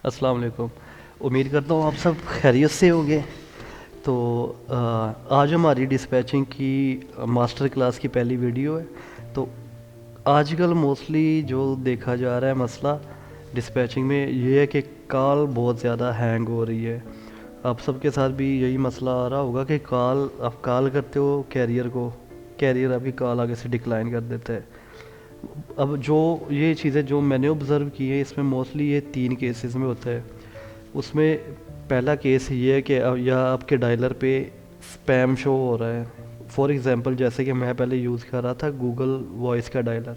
अस्सलाम वालेकुम। उम्मीद करता हूँ आप सब खैरियत से होंगे। तो आज हमारी डिस्पैचिंग की मास्टर क्लास की पहली वीडियो है। तो आजकल मोस्टली जो देखा जा रहा है मसला डिस्पैचिंग में ये है कि कॉल बहुत ज़्यादा हैंग हो रही है। आप सबके साथ भी यही मसला आ रहा होगा कि कॉल आप कॉल करते हो कैरियर को, कैरियर आपकी कॉल आगे से डिक्लाइन कर देता है। अब जो ये चीज़ें जो मैंने ऑब्ज़र्व की है इसमें मोस्टली ये 3 केसेस में होता है। उसमें पहला केस ये है कि या आपके डायलर पे स्पैम शो हो रहा है। फॉर एग्ज़ाम्पल जैसे कि मैं पहले यूज़ कर रहा था गूगल वॉइस का डायलर।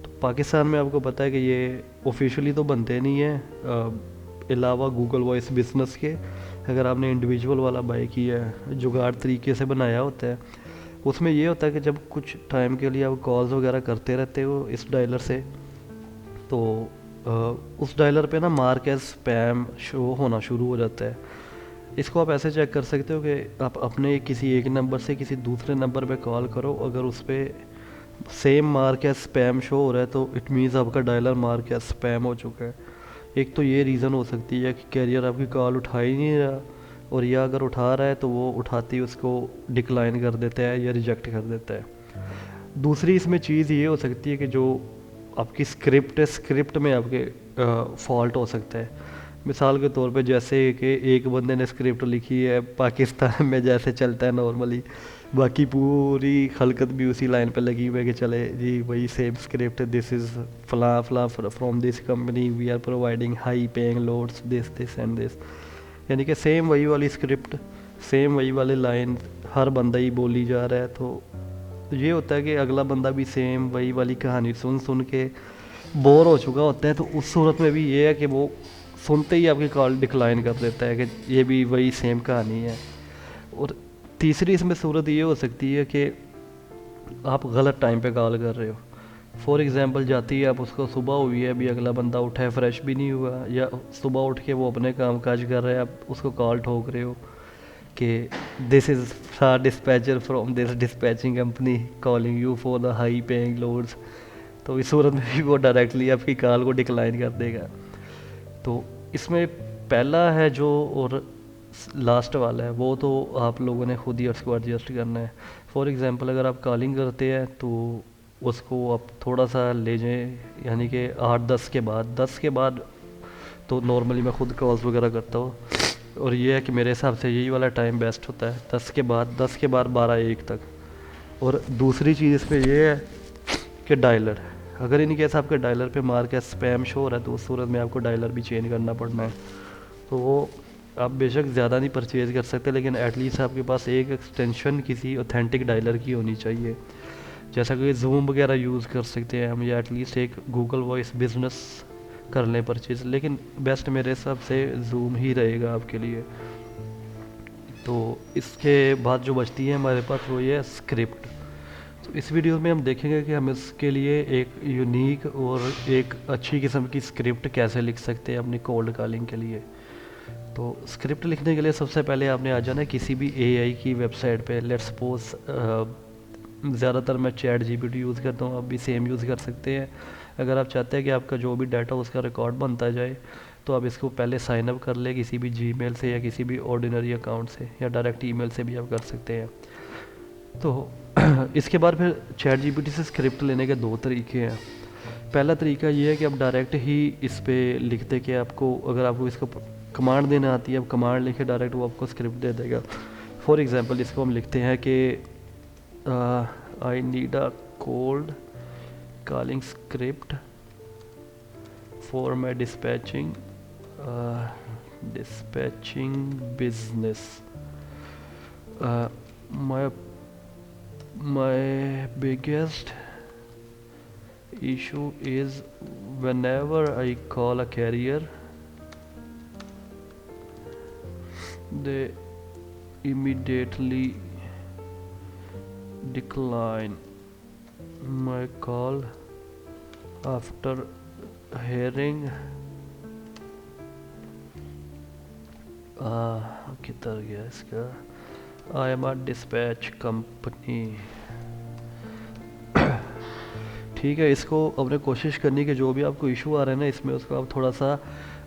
तो पाकिस्तान में आपको पता है कि ये ऑफिशियली तो बनते नहीं है, अलावा गूगल वॉइस बिजनेस के अगर आपने इंडिविजुअल वाला बाय किया है जुगाड़ तरीके से बनाया होता है। उसमें ये होता है कि जब कुछ टाइम के लिए आप कॉल्स वगैरह करते रहते हो इस डायलर से, तो उस डायलर पे ना मार्क एज स्पैम शो होना शुरू हो जाता है। इसको आप ऐसे चेक कर सकते हो कि आप अपने किसी एक नंबर से किसी दूसरे नंबर पे कॉल करो, अगर उस पर same mark as spam show हो रहा है तो इट मीन्स आपका डायलर मार्क एज स्पैम हो चुका है। एक तो ये रीज़न हो सकती है कि कैरियर आपकी कॉल उठा ही नहीं रहा, और या अगर उठा रहा है तो वो उठाते ही उसको डिक्लाइन कर देता है या रिजेक्ट कर देता है। दूसरी इसमें चीज़ ये हो सकती है कि जो आपकी स्क्रिप्ट है, स्क्रिप्ट में आपके फॉल्ट हो सकता है। मिसाल के तौर पे जैसे कि एक बंदे ने स्क्रिप्ट लिखी है पाकिस्तान में जैसे चलता है नॉर्मली, बाकी पूरी खलकत भी उसी लाइन पे लगी हुई है कि चले जी वही सेम स्क्रिप्ट, दिस इज़ फला फला from this company we are providing high paying loads this this and this. यानी कि सेम वही वाली स्क्रिप्ट, सेम वही वाले लाइन हर बंदा ही बोली जा रहा है। तो ये होता है कि अगला बंदा भी सेम वही वाली कहानी सुन सुन के बोर हो चुका होता है। तो उस सूरत में भी ये है कि वो सुनते ही आपकी कॉल डिक्लाइन कर देता है कि ये भी वही सेम कहानी है। और तीसरी इसमें सूरत ये हो सकती है कि आप गलत टाइम पे कॉल कर रहे हो। फॉर एग्ज़ाम्पल जाती है आप उसको सुबह हुई है, अभी अगला बंदा उठा है, फ्रेश भी नहीं हुआ, या सुबह उठ के वो अपने काम काज कर रहे हैं, आप उसको कॉल ठोक रहे हो कि this is dispatcher from this dispatching company calling you for the high paying loads. तो इस सूरत में भी वो डायरेक्टली आपकी कॉल को डिक्लाइन कर देगा। तो इसमें पहला है जो, और लास्ट वाला है वो तो आप लोगों ने खुद ही उसको एडजस्ट करना है। फॉर एग्ज़ाम्पल अगर आप कॉलिंग करते हैं तो उसको आप थोड़ा सा ले जाएं, यानी कि 8-10 के बाद, 10 के बाद तो नॉर्मली मैं खुद कॉल्स वगैरह करता हूँ, और ये है कि मेरे हिसाब से यही वाला टाइम बेस्ट होता है 10 के बाद, 10 के बाद 12-1 तक। और दूसरी चीज़ इसमें ये है कि डायलर, अगर इन केस आपके डायलर पे मार्क है स्पैम शो हो रहा है तो उस सूरत में आपको डायलर भी चेंज करना पड़ना है। तो वो आप बेशक ज़्यादा नहीं परचेज़ कर सकते, लेकिन एटलीस्ट आपके पास एक एक्सटेंशन किसी ऑथेंटिक डायलर की होनी चाहिए। जैसा कि जूम वगैरह यूज़ कर सकते हैं हम, या एटलीस्ट एक गूगल वॉइस बिजनेस कर लें परचेज़, लेकिन बेस्ट मेरे हिसाब से जूम ही रहेगा आपके लिए। तो इसके बाद जो बचती है हमारे पास वो ये है स्क्रिप्ट। तो इस वीडियो में हम देखेंगे कि हम इसके लिए एक यूनिक और एक अच्छी किस्म की स्क्रिप्ट कैसे लिख सकते हैं अपनी कोल्ड कॉलिंग के लिए। तो स्क्रिप्ट लिखने के लिए सबसे पहले आपने आ जाना है किसी भी एआई की वेबसाइट पे। लेट्स सपोज ज़्यादातर मैं चैट जीपीटी यूज़ करता हूँ, आप भी सेम यूज़ कर सकते हैं। अगर आप चाहते हैं कि आपका जो भी डाटा उसका रिकॉर्ड बनता जाए तो आप इसको पहले साइन अप कर ले किसी भी जीमेल से या किसी भी ऑर्डिनरी अकाउंट से, या डायरेक्ट ईमेल से भी आप कर सकते हैं। तो इसके बाद फिर चैट जीपीटी से स्क्रिप्ट लेने के दो तरीके हैं। पहला तरीका ये है कि आप डायरेक्ट ही इस पे लिखते कि आपको, अगर आपको इसको कमांड देना आती है, आप कमांड लिखे डायरेक्ट वो आपको स्क्रिप्ट दे देगा। फॉर एग्ज़ाम्पल इसको हम लिखते हैं कि I need a cold calling script for my dispatching business. my biggest issue is whenever I call a carrier, they immediately decline my call after hearing किधर गया इसका, I am a dispatch company. ठीक है, इसको अपने कोशिश करनी कि जो भी आपको इशू आ रहा है ना इसमें उसको आप थोड़ा सा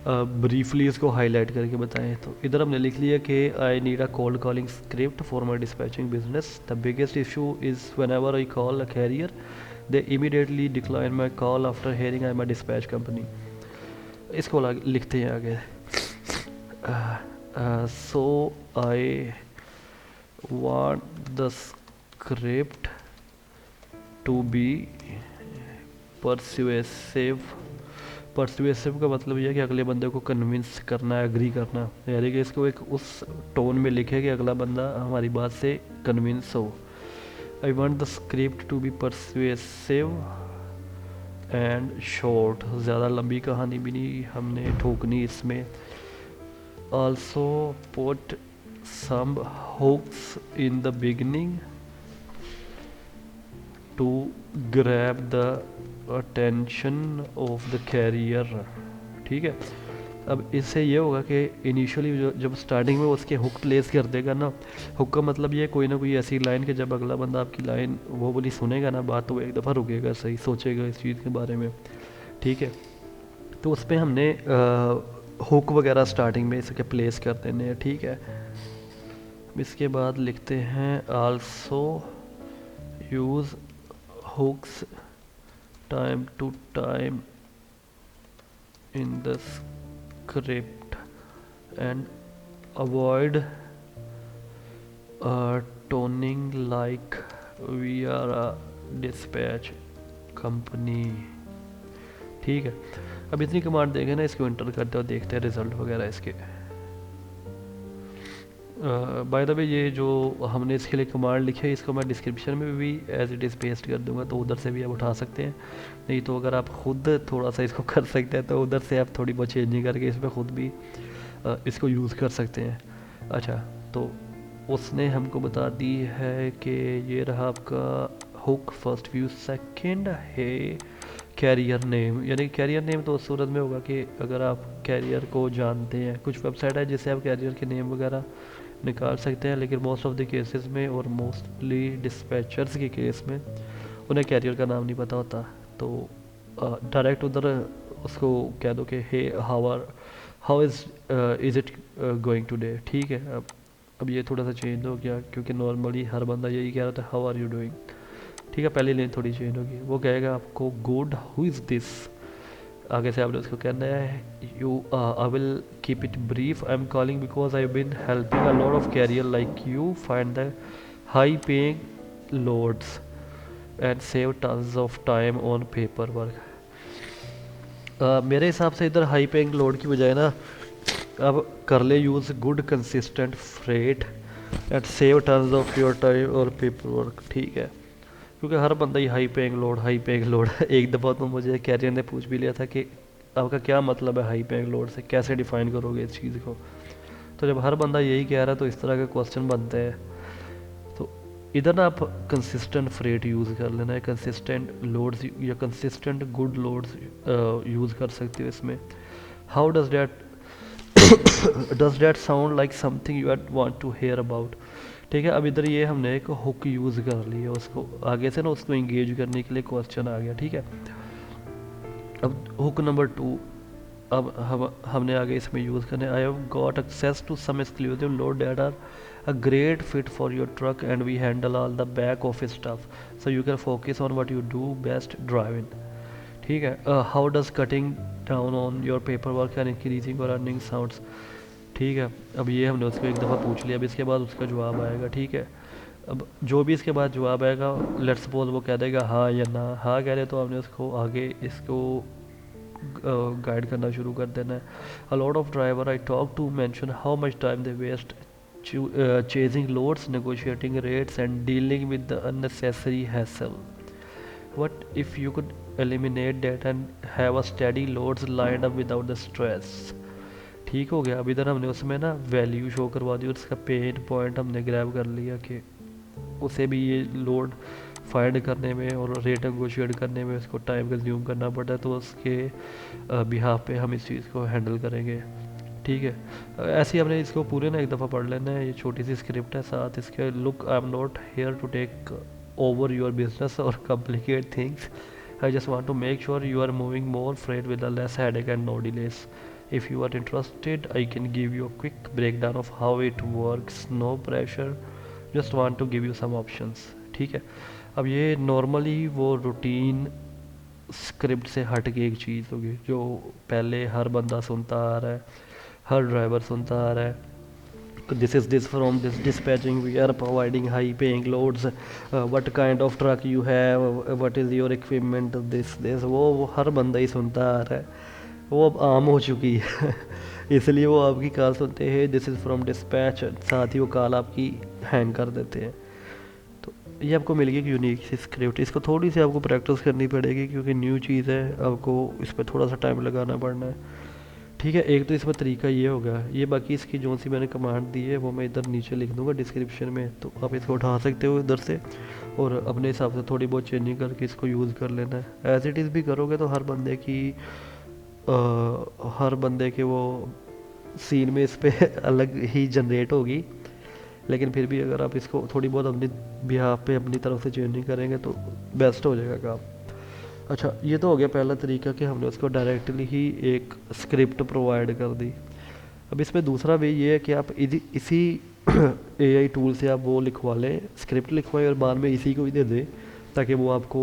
ब्रीफली इसको हाईलाइट करके बताएं। तो इधर हमने लिख लिया कि I need a cold calling script for my dispatching business. The biggest issue is whenever I call a carrier they immediately decline my call after hearing I my dispatch company. इसको लिखते हैं आगे। So I want the script to be persuasive। Persuasive का मतलब यह है कि अगले बंदे को कन्विंस करना है, एग्री करना, यानी कि इसको एक उस टोन में लिखे कि अगला बंदा हमारी बात से कन्विंस हो। I want the script to be persuasive and short, ज़्यादा लंबी कहानी भी नहीं हमने ठोकनी इसमें। Also put some hooks in the beginning to grab the attention of the carrier। ठीक है, अब इससे ये होगा कि इनिशियली जब स्टार्टिंग में उसके हुक प्लेस कर देगा ना, हुक का मतलब ये कोई ना कोई ऐसी लाइन कि जब अगला बंदा आपकी लाइन वो बोली सुनेगा ना बात, तो वो एक दफ़ा रुकेगा, सही सोचेगा इस चीज़ के बारे में। ठीक है, तो उस पर हमने हुक वगैरह स्टार्टिंग में इसके प्लेस कर देने हैं। ठीक है, इसके बाद लिखते हैं also use hooks time to time in the script and avoid toning like we are a dispatch company. ठीक है, अब इतनी कमांड देंगे ना, इसको एंटर करते और देखते हैं रिजल्ट वगैरह इसके। बाय द वे ये जो हमने इसके लिए कमांड लिखी है इसको मैं डिस्क्रिप्शन में भी एज इट इज़ पेस्ट कर दूंगा, तो उधर से भी आप उठा सकते हैं। नहीं तो अगर आप ख़ुद थोड़ा सा इसको कर सकते हैं तो उधर से आप थोड़ी बहुत चेंजिंग करके इसमें ख़ुद भी इसको यूज़ कर सकते हैं। अच्छा, तो उसने हमको बता दी है कि ये रहा आपका हुक, फर्स्ट व्यू, सेकंड है कैरियर नेम। यानी कैरियर नेम तो उस सूरत में होगा कि अगर आप कैरियर को जानते हैं, कुछ वेबसाइट है जिससे आप कैरियर के नेम वगैरह निकाल सकते हैं, लेकिन मोस्ट ऑफ द केसेस में और मोस्टली डिस्पैचर्स के केस में उन्हें कैरियर का नाम नहीं पता होता, तो डायरेक्ट उधर उसको कह दो कि hey how is it going today. ठीक है, अब ये थोड़ा सा चेंज हो गया क्योंकि नॉर्मली हर बंदा यही कह रहा था हाउ आर यू डूइंग। ठीक है, पहली लाइन थोड़ी चेंज होगी, वो कहेगा आपको गुड, हु इज़ दिस। आगे से आपने उसको कहना है you I will keep it brief, I am calling because I been helping a lot of carrier like you find the high paying loads and save tons of time on paper work. मेरे हिसाब से इधर high paying load की बजाय ना अब कर ले use good consistent freight and save tons of your time और पेपर वर्क। ठीक है, क्योंकि हर बंदा ही हाई पेइंग लोड एक दफ़ा तो मुझे कैरियर ने पूछ भी लिया था कि आपका क्या मतलब है हाई पेइंग लोड से, कैसे डिफ़ाइन करोगे इस चीज़ को। तो जब हर बंदा यही कह रहा है तो इस तरह के क्वेश्चन बनते हैं। तो इधर ना आप कंसिस्टेंट फ्रेट यूज़ कर लेना है, कंसिस्टेंट लोड्स या कंसिस्टेंट गुड लोड्स यूज़ कर सकते हो इसमें। How does that sound like something you want to hear about. ठीक है, अब इधर ये हमने एक हुक यूज़ कर लिया, उसको आगे से ना उसको इंगेज करने के लिए क्वेश्चन आ गया। ठीक है, अब हुक नंबर 2 अब हमने आगे इसमें यूज़ करने, I have got access to some exclusive load that are a great fit for your truck and we handle all the back office stuff so you can focus on what you do best, driving. ठीक है, how does cutting down on your paper work and increasing और earning sounds. ठीक है, अब ये हमने उसको एक दफ़ा पूछ लिया, अब इसके बाद उसका जवाब आएगा। ठीक है, अब जो भी इसके बाद जवाब आएगा, लेट्स सपोज वो कह देगा हाँ या ना, हाँ कह रहे तो हमने उसको आगे इसको गाइड करना शुरू कर देना है। A lot of driver I talk to mention how much time they waste chasing loads, negotiating rates and dealing with the unnecessary hassle. What if you could eliminate that and have a steady loads lined up without the stress। ठीक हो गया, अब इधर हमने उसमें ना value show करवा दी और उसका पेन पॉइंट हमने ग्रैब कर लिया कि उसे भी ये लोड फाइंड करने में और रेट नेगोशिएट करने में उसको टाइम कंज्यूम करना पड़ता है, तो उसके बिहाफ पे हम इस चीज़ को हैंडल करेंगे। ठीक है, ऐसे ही हमने इसको पूरे ना एक दफ़ा पढ़ लेना है, ये छोटी सी स्क्रिप्ट है साथ इसके। Look, I am not here to take over your business और complicate things, I just want to make sure you are moving more freight with less headache and no delays. If you are interested, I can give you a quick breakdown of how it works. No pressure, just want to give you some options. ठीक है, अब ये normally वो routine script से हट के एक चीज़ होगी जो पहले हर बंदा सुनता आ रहा है, हर ड्राइवर सुनता आ रहा है. This from this dispatching, we are providing high paying loads, what kind of truck you have, what is your equipment, this वो हर बंदा ही सुनता आ रहा है, वो अब आम हो चुकी है. इसलिए वो आपकी कॉल सुनते हैं दिस इज़ फ्रॉम डिस्पैच, साथ ही वो कॉल आपकी हैंग कर देते हैं. तो ये आपको मिल गई एक यूनिक सी स्क्रिप्ट. इसको थोड़ी सी आपको प्रैक्टिस करनी पड़ेगी क्योंकि न्यू चीज़ है, आपको इस पर थोड़ा सा टाइम लगाना पड़ना है. ठीक है, एक तो इसमें तरीका ये होगा. ये बाकी इसकी जो सी मैंने कमांड दी है वो मैं इधर नीचे लिख दूंगा डिस्क्रिप्शन में, तो आप इसको उठा सकते हो इधर से और अपने हिसाब से थोड़ी बहुत चेंजिंग करके इसको यूज़ कर लेना है. एज इट इज़ भी करोगे तो हर बंदे के वो सीन में इस पर अलग ही जनरेट होगी. लेकिन फिर भी अगर आप इसको थोड़ी बहुत अपनी बिहाफ पे अपनी तरफ से चेंजिंग करेंगे तो बेस्ट हो जाएगा काम. अच्छा, ये तो हो गया पहला तरीका कि हमने उसको डायरेक्टली ही एक स्क्रिप्ट प्रोवाइड कर दी. अब इसमें दूसरा वे ये है कि आप इसी एआई टूल से आप वो लिखवा लें, स्क्रिप्ट लिखवाएं और बाद में इसी को ही दे दें ताकि वो आपको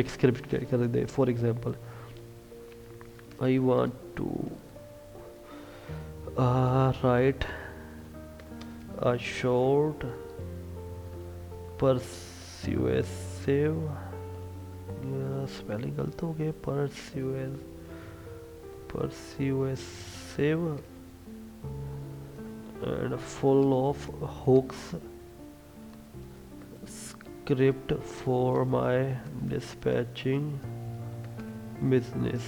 एक स्क्रिप्ट कर दे. For example, I want to write a short persuasive, spelling गलत हो गया, persuasive and full of hooks script for my dispatching business.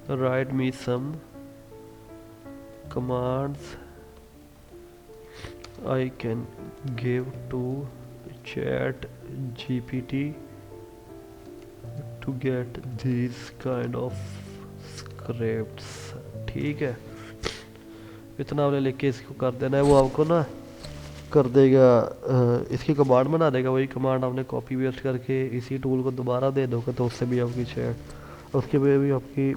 Write me some commands I can give to chat GPT to get these kind of scripts. ठीक है, इतना आपने लिख के इसको कर देना है, वो आपको ना कर देगा, इसकी कमांड बना देगा. वही कमांड आपने कॉपी पेस्ट करके इसी टूल को दोबारा दे दोगे तो उससे भी आपकी चैट, उसके में भी आपकी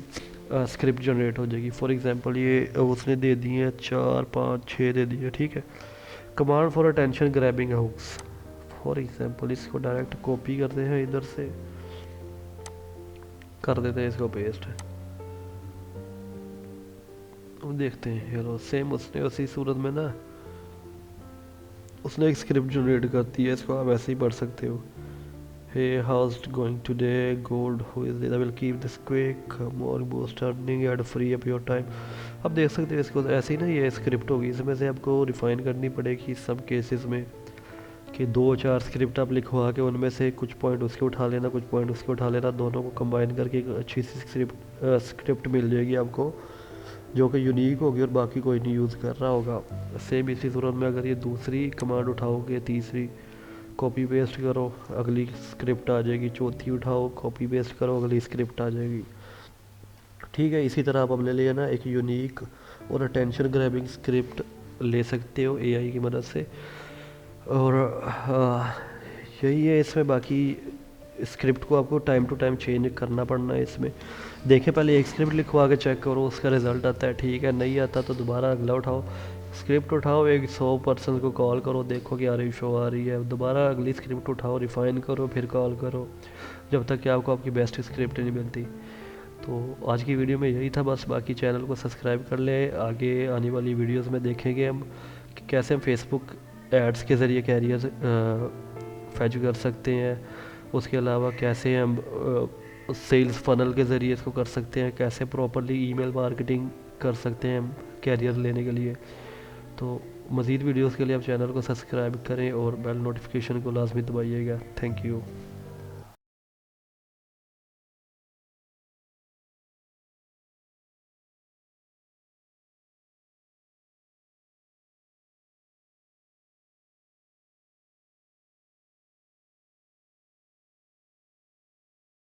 स्क्रिप्ट जनरेट हो जाएगी. फॉर एग्जांपल ये उसने दे दी है 4 5 6 दे दी है. ठीक है, command for attention grabbing hooks. For example इसको डायरेक्ट कॉपी करते हैं, इधर से कर देते हैं इसको पेस्ट. अब देखते हैं, हेलो सेम उसने उसी सूरत में ना उसने एक स्क्रिप्ट जनरेट कर दी है, इसको आप ऐसे ही पढ़ सकते हो. Hey, how's it going today? Good. Who is this? I will keep this quick. More boost earning and free up your time. अब देख सकते हो इसको ऐसे ही ना, ये स्क्रिप्ट होगी, इसमें से आपको रिफाइन करनी पड़ेगी सब केसेस में कि 2-4 स्क्रिप्ट आप लिखवा के उनमें से कुछ पॉइंट उसके उठा लेना, कुछ पॉइंट उसके उठा लेना, दोनों को कंबाइन करके एक अच्छी सी स्क्रिप्ट मिल जाएगी आपको जो कि यूनिक होगी और बाकी कोई नहीं यूज़ कर रहा होगा. सेम इसी सूरत में अगर ये दूसरी कमांड उठाओगे, तीसरी कॉपी पेस्ट करो, अगली स्क्रिप्ट आ जाएगी, चौथी उठाओ कॉपी पेस्ट करो, अगली स्क्रिप्ट आ जाएगी. ठीक है, इसी तरह आप अपने लिए ना एक यूनिक और अटेंशन ग्रैबिंग स्क्रिप्ट ले सकते हो एआई की मदद से. और यही है इसमें. बाकी स्क्रिप्ट को आपको टाइम टू टाइम चेंज करना पड़ना है. इसमें देखें, पहले एक स्क्रिप्ट लिखवा के चेक करो, उसका रिज़ल्ट आता है, ठीक है, नहीं आता तो दोबारा अगला उठाओ, स्क्रिप्ट उठाओ, एक 100 पर्सन को कॉल करो, देखो कि आ रही शो आ रही है, दोबारा अगली स्क्रिप्ट उठाओ, रिफ़ाइन करो, फिर कॉल करो, जब तक कि आपको आपकी बेस्ट स्क्रिप्ट नहीं मिलती. तो आज की वीडियो में यही था बस. बाकी चैनल को सब्सक्राइब कर ले. आगे आने वाली वीडियोस में देखेंगे हम कि कैसे हम फेसबुक एड्स के ज़रिए कैरियर फैच कर सकते हैं. उसके अलावा कैसे हम सेल्स फनल के ज़रिए इसको कर सकते हैं, कैसे प्रॉपरली ईमेल मार्केटिंग कर सकते हैं हम कैरियर लेने के लिए. तो मज़ीद वीडियोस के लिए आप चैनल को सब्सक्राइब करें और बेल नोटिफिकेशन को लाजमी दबाइएगा. Thank you.